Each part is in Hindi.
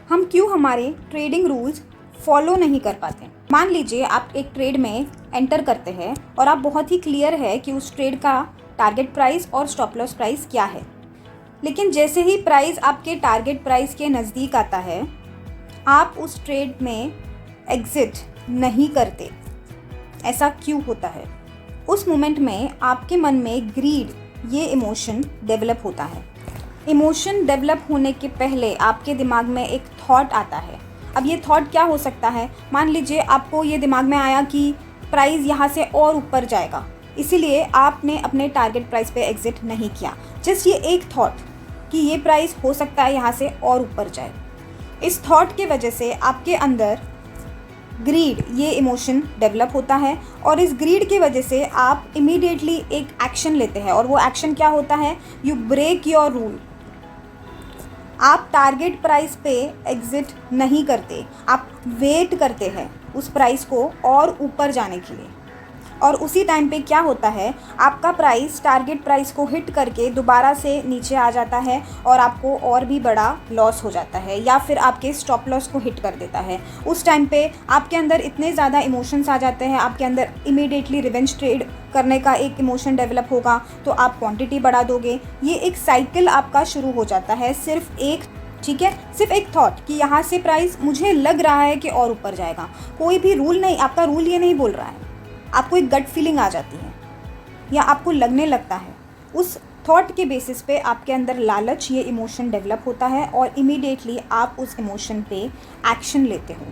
हम क्यों हमारे ट्रेडिंग रूल्स फॉलो नहीं कर पाते। मान लीजिए आप एक ट्रेड में एंटर करते हैं और आप बहुत ही क्लियर है कि उस ट्रेड का टारगेट प्राइस और स्टॉप लॉस प्राइस क्या है, लेकिन जैसे ही प्राइस आपके टारगेट प्राइस के नज़दीक आता है आप उस ट्रेड में एग्ज़िट नहीं करते। ऐसा क्यों होता है? उस मोमेंट में आपके मन में ग्रीड, ये इमोशन डेवलप होता है। इमोशन डेवलप होने के पहले आपके दिमाग में एक थॉट आता है। अब ये थॉट क्या हो सकता है? मान लीजिए आपको ये दिमाग में आया कि प्राइस यहाँ से और ऊपर जाएगा, इसीलिए आपने अपने टारगेट प्राइस पे एग्ज़िट नहीं किया। जस्ट ये एक थॉट कि ये प्राइस हो सकता है यहाँ से और ऊपर जाए, इस थॉट के वजह से आपके अंदर ग्रीड, ये इमोशन डेवलप होता है और इस ग्रीड की वजह से आप इमीडिएटली एक एक्शन लेते हैं। और वो एक्शन क्या होता है? You break your rule. आप टारगेट प्राइस पे एग्ज़िट नहीं करते, आप वेट करते हैं उस प्राइस को और ऊपर जाने के लिए। और उसी टाइम पे क्या होता है, आपका प्राइस टारगेट प्राइस को हिट करके दोबारा से नीचे आ जाता है और आपको और भी बड़ा लॉस हो जाता है या फिर आपके स्टॉप लॉस को हिट कर देता है। उस टाइम पे आपके अंदर इतने ज़्यादा इमोशंस आ जाते हैं, आपके अंदर इमीडिएटली रिवेंज ट्रेड करने का एक इमोशन डेवलप होगा, तो आप क्वांटिटी बढ़ा दोगे। ये एक साइकिल आपका शुरू हो जाता है। सिर्फ एक थॉट कि यहाँ से प्राइस मुझे लग रहा है कि और ऊपर जाएगा। कोई भी रूल नहीं, आपका रूल ये नहीं बोल रहा है, आपको एक गट फीलिंग आ जाती है या आपको लगने लगता है। उस थॉट के बेसिस पे आपके अंदर लालच, ये इमोशन डेवलप होता है और इमीडिएटली आप उस इमोशन पे एक्शन लेते हो।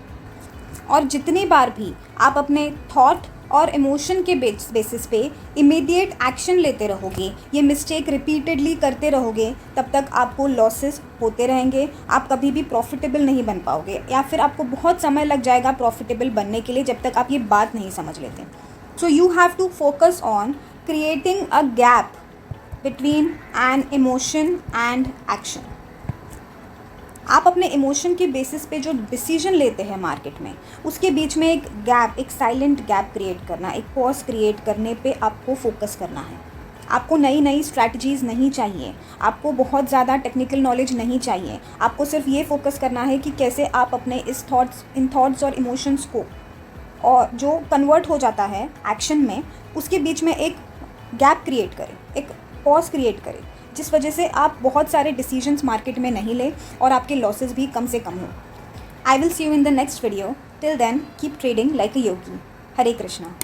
और जितनी बार भी आप अपने थॉट और इमोशन के बेसिस पे इमीडिएट एक्शन लेते रहोगे, ये मिस्टेक रिपीटेडली करते रहोगे, तब तक आपको लॉसेस होते रहेंगे। आप कभी भी प्रॉफिटेबल नहीं बन पाओगे या फिर आपको बहुत समय लग जाएगा प्रॉफिटेबल बनने के लिए, जब तक आप ये बात नहीं समझ लेते। So you have to focus on creating a gap between an emotion and action. आप अपने इमोशन के बेसिस पे जो डिसीजन लेते हैं मार्केट में, उसके बीच में एक गैप, एक साइलेंट गैप क्रिएट करना, एक पॉज क्रिएट करने पे आपको फोकस करना है। आपको नई नई स्ट्रैटेजीज़ नहीं चाहिए, आपको बहुत ज़्यादा टेक्निकल नॉलेज नहीं चाहिए। आपको सिर्फ ये फोकस करना है कि कैसे आप अपने इन थॉट्स और इमोशंस को, और जो कन्वर्ट हो जाता है एक्शन में, उसके बीच में एक गैप क्रिएट करें, एक पॉज क्रिएट करें, जिस वजह से आप बहुत सारे डिसीजंस मार्केट में नहीं ले और आपके लॉसेस भी कम से कम हो। I will see you in the next video. Till then keep trading like a yogi. Hare Krishna.